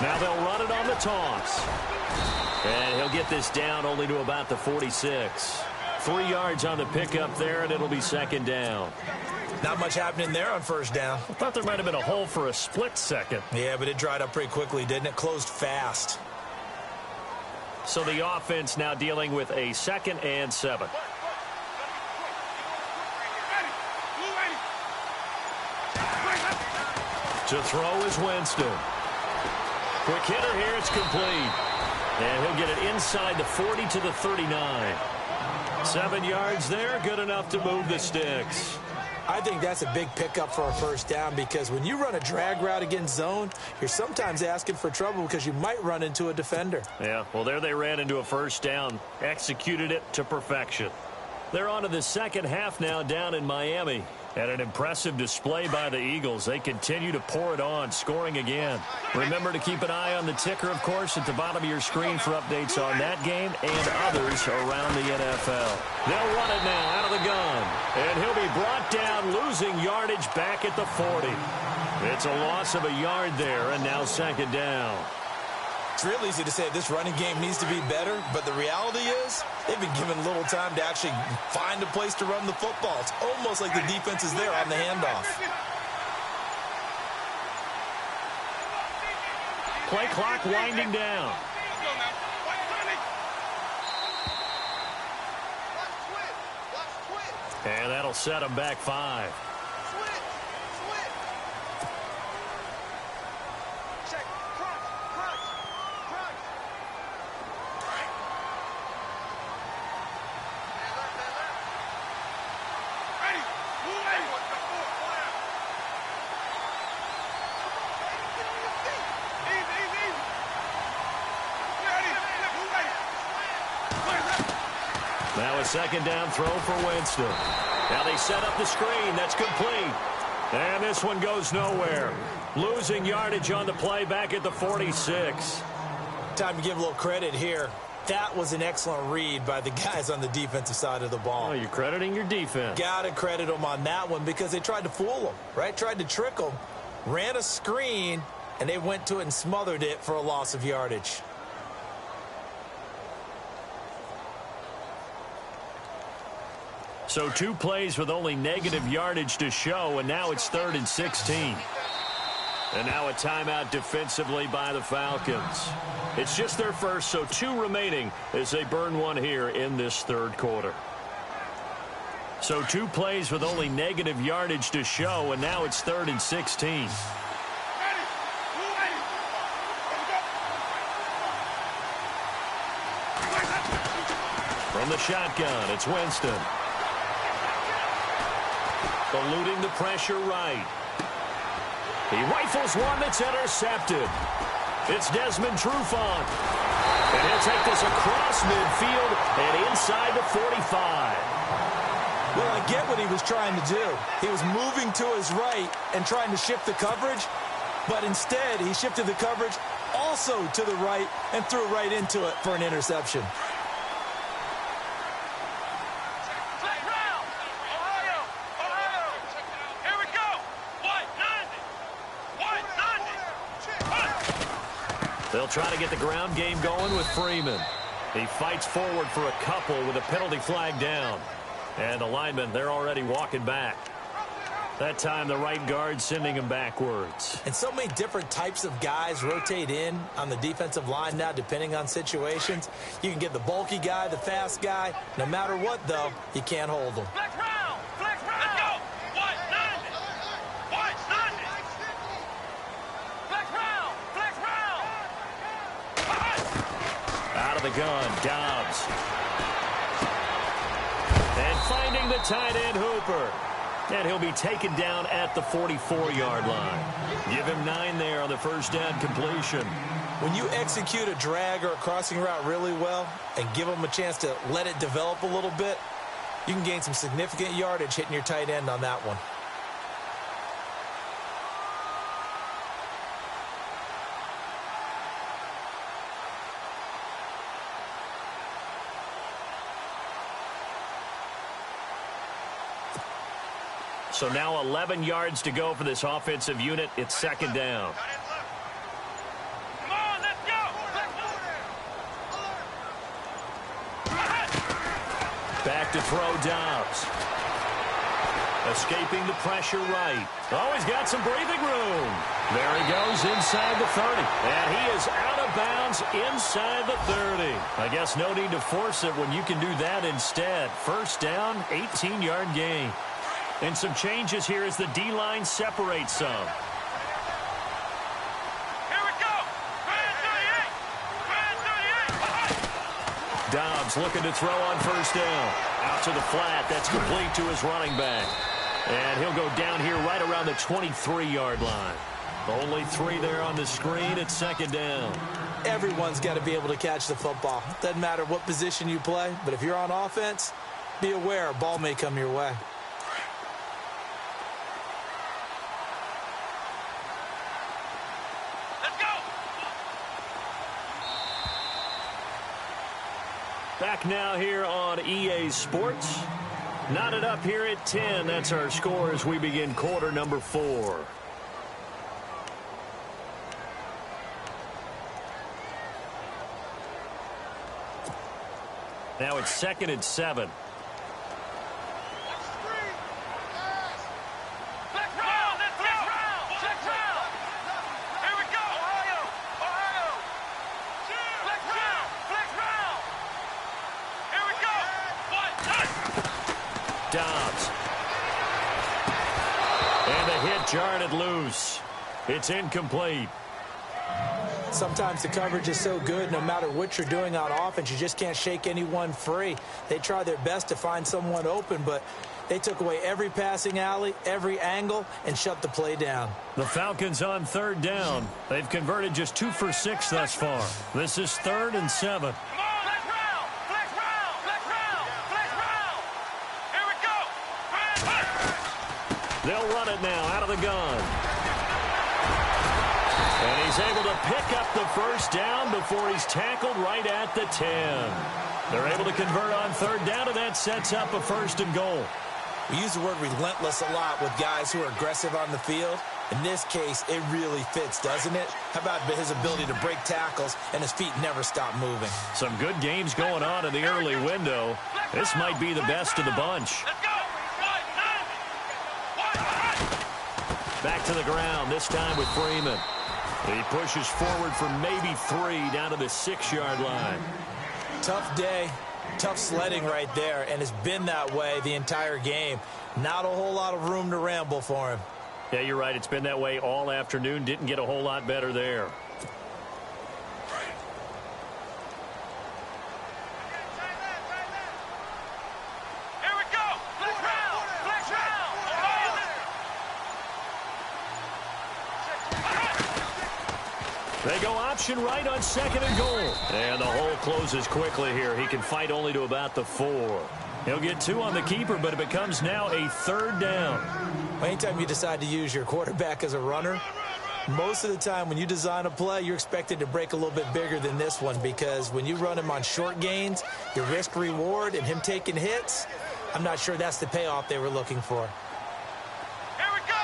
Now they'll run it on the toss. And he'll get this down only to about the 46. 3 yards on the pickup there, and it'll be 2nd down. Not much happening there on first down. I thought there might have been a hole for a split second. Yeah, but it dried up pretty quickly, didn't it? Closed fast. So the offense now dealing with a 2nd and 7. To throw is Winston. Quick hitter here, it's complete. And he'll get it inside the 40 to the 39. 7 yards there, good enough to move the sticks. I think that's a big pickup for a first down because when you run a drag route against zone, you're sometimes asking for trouble because you might run into a defender. Yeah, well, there they ran into a first down, executed it to perfection. They're on to the second half now down in Miami. And an impressive display by the Eagles. They continue to pour it on, scoring again. Remember to keep an eye on the ticker, of course, at the bottom of your screen for updates on that game and others around the NFL. They'll run it now out of the gun. And he'll be brought down, losing yardage back at the 40. It's a loss of a yard there, and now 2nd down. It's real easy to say this running game needs to be better, but the reality is they've been given little time to actually find a place to run the football. It's almost like the defense is there on the handoff. Play clock winding down. And that'll set them back 5. Now a 2nd down throw for Winston. Now they set up the screen. That's complete. And this one goes nowhere. Losing yardage on the play back at the 46. Time to give a little credit here. That was an excellent read by the guys on the defensive side of the ball. Oh, you're crediting your defense. Got to credit them on that one because they tried to fool them, right? Tried to trick them, ran a screen, and they went to it and smothered it for a loss of yardage. So 2 plays with only negative yardage to show, and now it's 3rd and 16. And now a timeout defensively by the Falcons. It's just their first, so 2 remaining as they burn one here in this 3rd quarter. So 2 plays with only negative yardage to show, and now it's 3rd and 16. From the shotgun, it's Winston. Eluding the pressure right. He rifles one that's intercepted. It's Desmond Trufant. And he'll take this across midfield and inside the 45. Well, I get what he was trying to do. He was moving to his right and trying to shift the coverage, but instead he shifted the coverage also to the right and threw right into it for an interception. They'll try to get the ground game going with Freeman. He fights forward for a couple with a penalty flag down. And the linemen, they're already walking back. That time, the right guard sending him backwards. And so many different types of guys rotate in on the defensive line now, depending on situations. You can get the bulky guy, the fast guy. No matter what, though, you can't hold them. Flex round! Flex round! Let's go! White, 90! White, 90! Flex round! Flex round! Out of the gun, Dobbs. And finding the tight end, Hooper. And he'll be taken down at the 44-yard line. Give him 9 there on the first down completion. When you execute a drag or a crossing route really well and give them a chance to let it develop a little bit, you can gain some significant yardage hitting your tight end on that one. So now 11 yards to go for this offensive unit. It's second down. Come on, let's go! Back to throw, Dobbs. Escaping the pressure right. Oh, he's got some breathing room. There he goes inside the 30. And he is out of bounds inside the 30. I guess no need to force it when you can do that instead. First down, 18-yard gain. And some changes here as the D-line separates some. Here we go! Grand 38! Grand 38! Dobbs looking to throw on first down. Out to the flat. That's complete to his running back. And he'll go down here right around the 23-yard line. Only 3 there on the screen at second down. Everyone's got to be able to catch the football. Doesn't matter what position you play, but if you're on offense, be aware a ball may come your way. Back now here on EA Sports. Knotted up here at 10. That's our score as we begin quarter number 4. Now it's second and 7. Dobbs. And the hit jarred loose. It's incomplete. Sometimes the coverage is so good, no matter what you're doing on offense, you just can't shake anyone free. They try their best to find someone open, but they took away every passing alley, every angle, and shut the play down. The Falcons on third down. They've converted just 2 for 6 thus far. This is 3rd and 7. They'll run it now out of the gun. And he's able to pick up the first down before he's tackled right at the 10. They're able to convert on third down, and that sets up a 1st and goal. We use the word relentless a lot with guys who are aggressive on the field. In this case, it really fits, doesn't it? How about his ability to break tackles and his feet never stop moving? Some good games going on in the early window. This might be the best of the bunch. Back to the ground, this time with Freeman. He pushes forward for maybe 3 down to the 6-yard line. Tough day, tough sledding right there, and it's been that way the entire game. Not a whole lot of room to ramble for him. Yeah, you're right. It's been that way all afternoon. Didn't get a whole lot better there. Here we go. Black round. Black round. They go option right on 2nd and goal. And the hole closes quickly here. He can fight only to about the 4. He'll get 2 on the keeper, but it becomes now a 3rd down. Anytime you decide to use your quarterback as a runner, most of the time when you design a play, you're expected to break a little bit bigger than this one, because when you run him on short gains, your risk-reward and him taking hits, I'm not sure that's the payoff they were looking for. Here we go.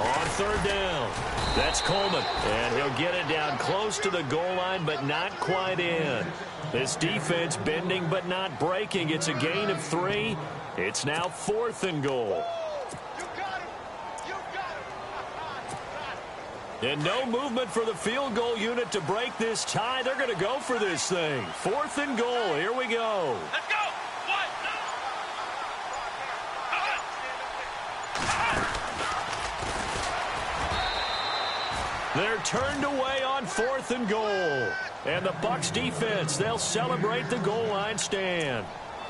On 3rd down, that's Coleman, and he'll get it down close to the goal line, but not quite in. This defense bending but not breaking. It's a gain of 3. It's now 4th and goal. You got him. You got him. And no movement for the field goal unit to break this tie. They're going to go for this thing. 4th and goal. Here we go. Let's go. They're turned away on 4th and goal. And the Bucs defense, they'll celebrate the goal line stand.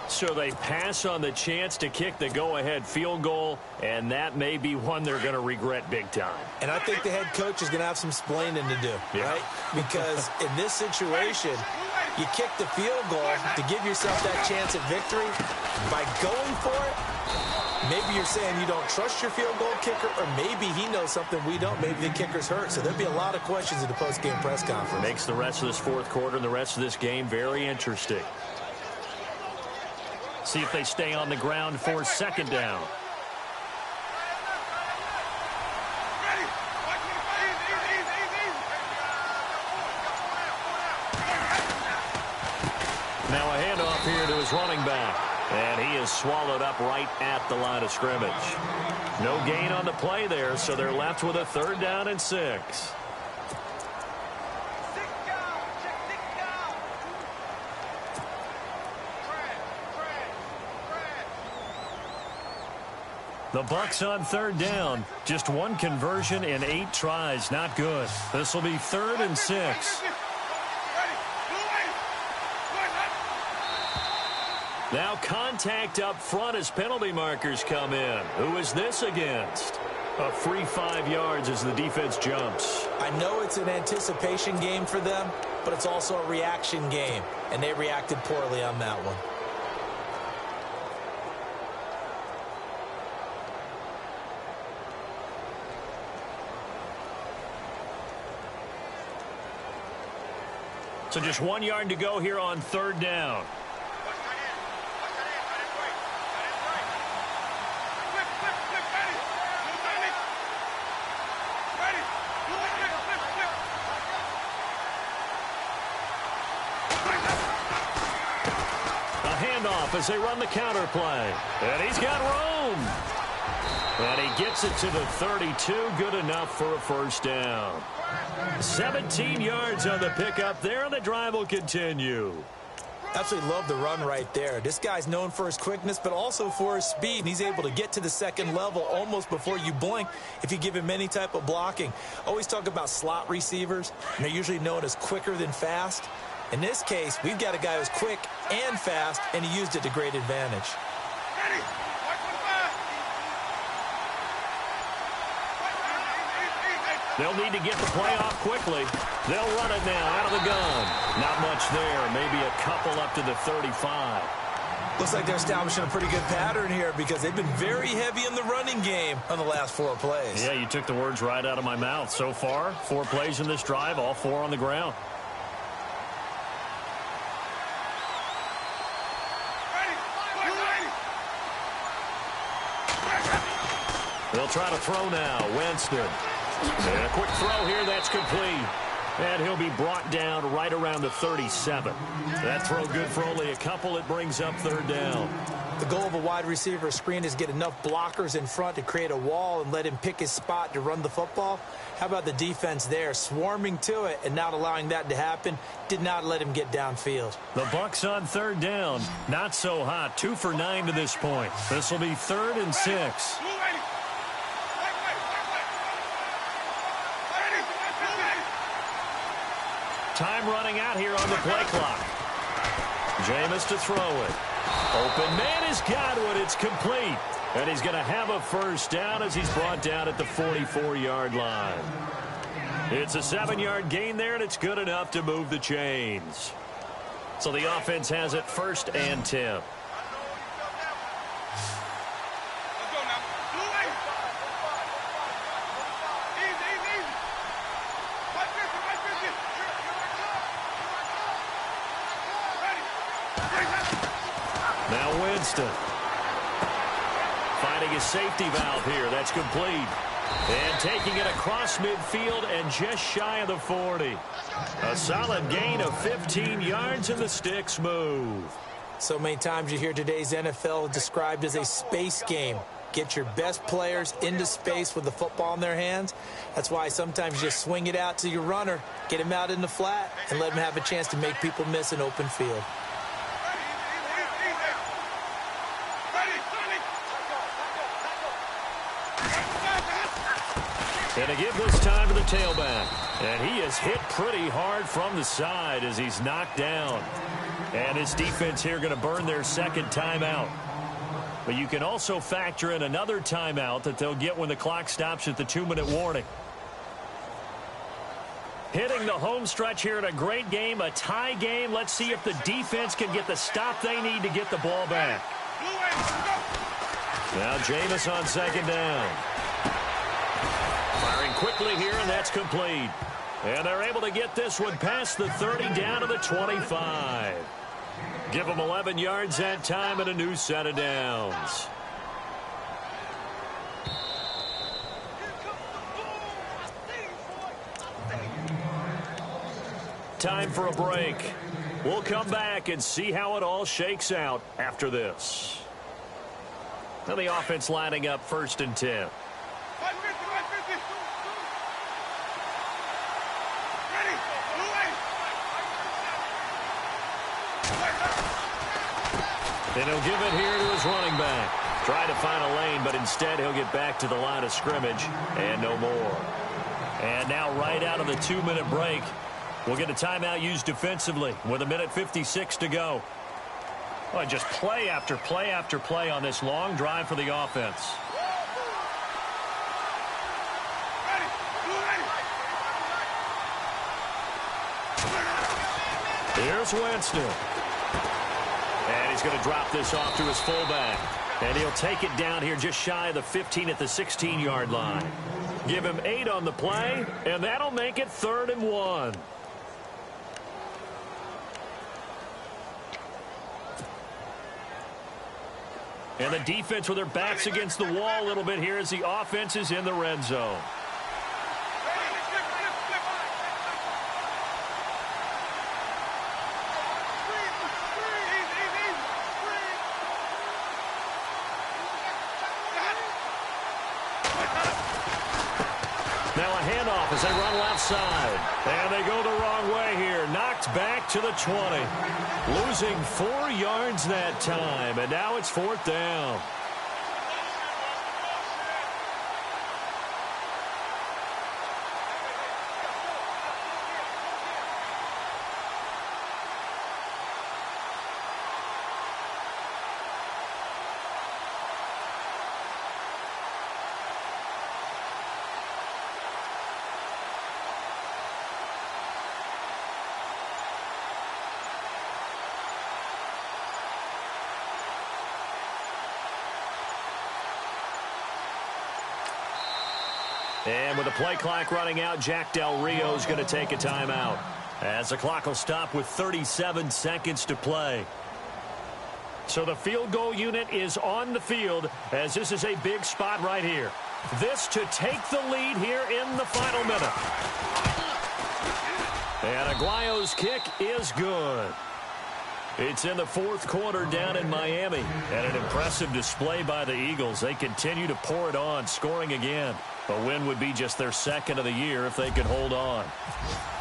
So they pass on the chance to kick the go-ahead field goal, and that may be one they're going to regret big time. And I think the head coach is going to have some splaining to do, right? Because in this situation, you kick the field goal to give yourself that chance at victory. By going for it, maybe you're saying you don't trust your field goal kicker, or maybe he knows something we don't. Maybe the kicker's hurt. So there'll be a lot of questions at the post-game press conference. Makes the rest of this 4th quarter and the rest of this game very interesting. See if they stay on the ground for 2nd down. Now a handoff here to his running back. And he is swallowed up right at the line of scrimmage. No gain on the play there, so they're left with a 3rd down and 6. The Bucs on 3rd down. Just 1 conversion in 8 tries. Not good. This will be 3rd and 6. Now contact up front as penalty markers come in. Who is this against? A free 5 yards as the defense jumps. I know it's an anticipation game for them, but it's also a reaction game, and they reacted poorly on that one. So just 1 yard to go here on 3rd down. As they run the counter play. And he's got room. And he gets it to the 32. Good enough for a 1st down. 17 yards on the pickup there, and the drive will continue. Absolutely love the run right there. This guy's known for his quickness, but also for his speed. And he's able to get to the 2nd level almost before you blink if you give him any type of blocking. Always talk about slot receivers, and they're usually known as quicker than fast. In this case, we've got a guy who's quick and fast, and he used it to great advantage. They'll need to get the play off quickly. They'll run it now out of the gun. Not much there. Maybe a couple up to the 35. Looks like they're establishing a pretty good pattern here because they've been very heavy in the running game on the last 4 plays. Yeah, you took the words right out of my mouth. So far, 4 plays in this drive, all 4 on the ground. They'll try to throw now. Winston. And a quick throw here. That's complete. And he'll be brought down right around the 37. That throw good for only a couple. It brings up 3rd down. The goal of a wide receiver screen is get enough blockers in front to create a wall and let him pick his spot to run the football. How about the defense there, swarming to it and not allowing that to happen? Did not let him get downfield. The Bucs on 3rd down. Not so hot. 2 for 9 to this point. This will be 3rd and 6. Time running out here on the play clock. Jameis to throw it. Open man has got it. It's complete. And he's going to have a 1st down as he's brought down at the 44-yard line. It's a 7-yard gain there, and it's good enough to move the chains. So the offense has it 1st and 10. Now Winston. Finding his safety valve here. That's complete. And taking it across midfield and just shy of the 40. A solid gain of 15 yards and the sticks move. So many times you hear today's NFL described as a space game. Get your best players into space with the football in their hands. That's why sometimes you just swing it out to your runner, get him out in the flat, and let him have a chance to make people miss an open field. And to give this time to the tailback. And he is hit pretty hard from the side as he's knocked down. And his defense here going to burn their 2nd timeout. But you can also factor in another timeout that they'll get when the clock stops at the 2-minute warning. Hitting the home stretch here in a great game, a tie game. Let's see if the defense can get the stop they need to get the ball back. Now Jameis on 2nd down. Firing quickly here, and that's complete. And they're able to get this one past the 30 down to the 25. Give them 11 yards that time and a new set of downs. Time for a break. We'll come back and see how it all shakes out after this. Now the offense lining up 1st and 10. And he'll give it here to his running back. Try to find a lane, but instead he'll get back to the line of scrimmage and no more. And now right out of the 2-minute break, we'll get a timeout used defensively with 1:56 to go. Well, just play after play after play on this long drive for the offense. Here's Winston. And he's going to drop this off to his fullback. And he'll take it down here just shy of the 15 at the 16-yard line. Give him 8 on the play, and that'll make it 3rd and 1. And the defense with their backs against the wall a little bit here as the offense is in the red zone. Now a handoff as they run left side. And they go the wrong way here. Knocked back to the 20. Losing 4 yards that time. And now it's 4th down. And with the play clock running out, Jack Del Rio is going to take a timeout, as the clock will stop with 37 seconds to play. So the field goal unit is on the field, as this is a big spot right here. This to take the lead here in the final minute. And Aguayo's kick is good. It's in the fourth quarter down in Miami. And an impressive display by the Eagles. They continue to pour it on, scoring again. A win would be just their second of the year if they could hold on.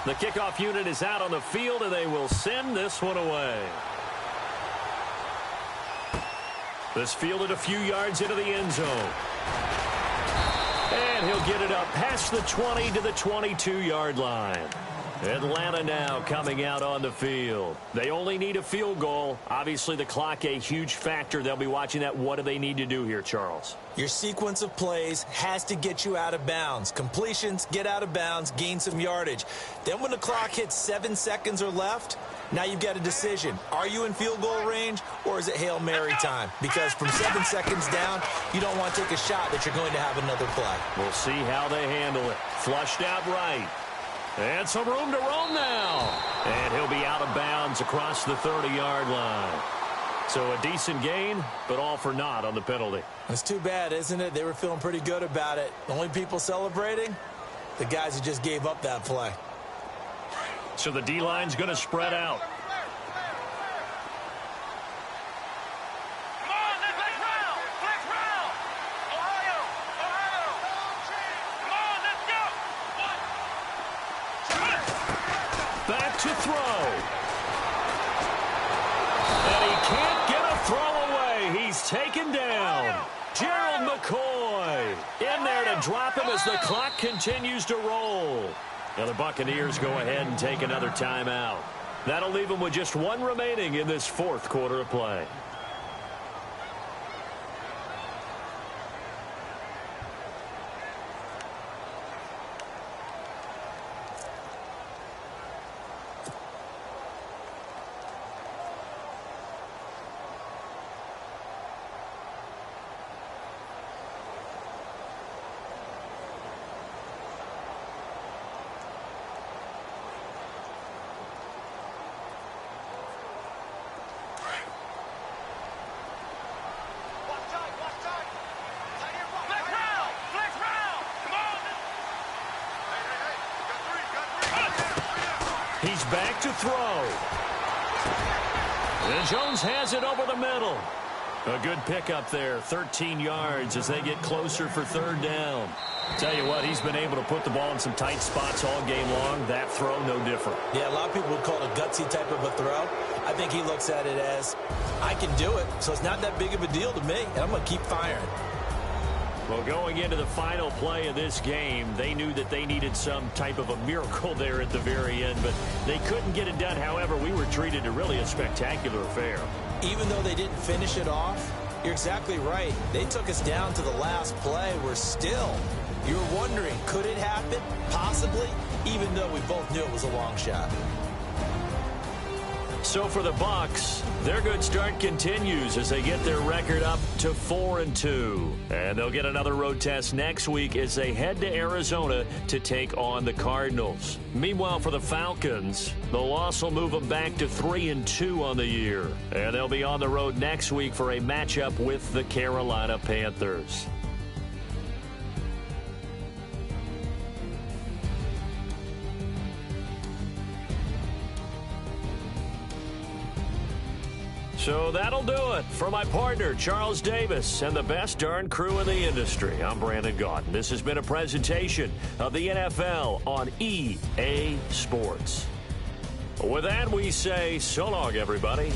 The kickoff unit is out on the field, and they will send this one away. This fielded a few yards into the end zone. And he'll get it up past the 20 to the 22-yard line. Atlanta now coming out on the field. They only need a field goal. Obviously, the clock a huge factor. They'll be watching that. What do they need to do here, Charles? Your sequence of plays has to get you out of bounds. Completions, get out of bounds, gain some yardage. Then when the clock hits 7 seconds or left, now you've got a decision. Are you in field goal range, or is it Hail Mary time? Because from 7 seconds down, you don't want to take a shot that you're going to have another play. We'll see how they handle it. Flushed out right. And some room to roam now. And he'll be out of bounds across the 30-yard line. So a decent gain, but all for naught on the penalty. It's too bad, isn't it? They were feeling pretty good about it. The only people celebrating, the guys who just gave up that play. So the D-line's going to spread out. Back to throw. And he can't get a throw away. He's taken down. Gerald McCoy in there to drop him as the clock continues to roll. Now the Buccaneers go ahead and take another timeout. That'll leave them with just one remaining in this fourth quarter of play. He's back to throw. And Jones has it over the middle. A good pickup there, 13 yards as they get closer for third down. Tell you what, he's been able to put the ball in some tight spots all game long. That throw, no different. Yeah, a lot of people would call it a gutsy type of a throw. I think he looks at it as, I can do it, so it's not that big of a deal to me, and I'm going to keep firing. Well, going into the final play of this game, they knew that they needed some type of a miracle there at the very end, but they couldn't get it done. However, we were treated to really a spectacular affair. Even though they didn't finish it off, you're exactly right. They took us down to the last play. We're still, you were wondering, could it happen? Possibly, even though we both knew it was a long shot. So for the Bucs, their good start continues as they get their record up to 4-2. And they'll get another road test next week as they head to Arizona to take on the Cardinals. Meanwhile, for the Falcons, the loss will move them back to 3-2 on the year. And they'll be on the road next week for a matchup with the Carolina Panthers. So that'll do it. For my partner, Charles Davis, and the best darn crew in the industry, I'm Brandon Gaudin. This has been a presentation of the NFL on EA Sports. With that, we say so long, everybody.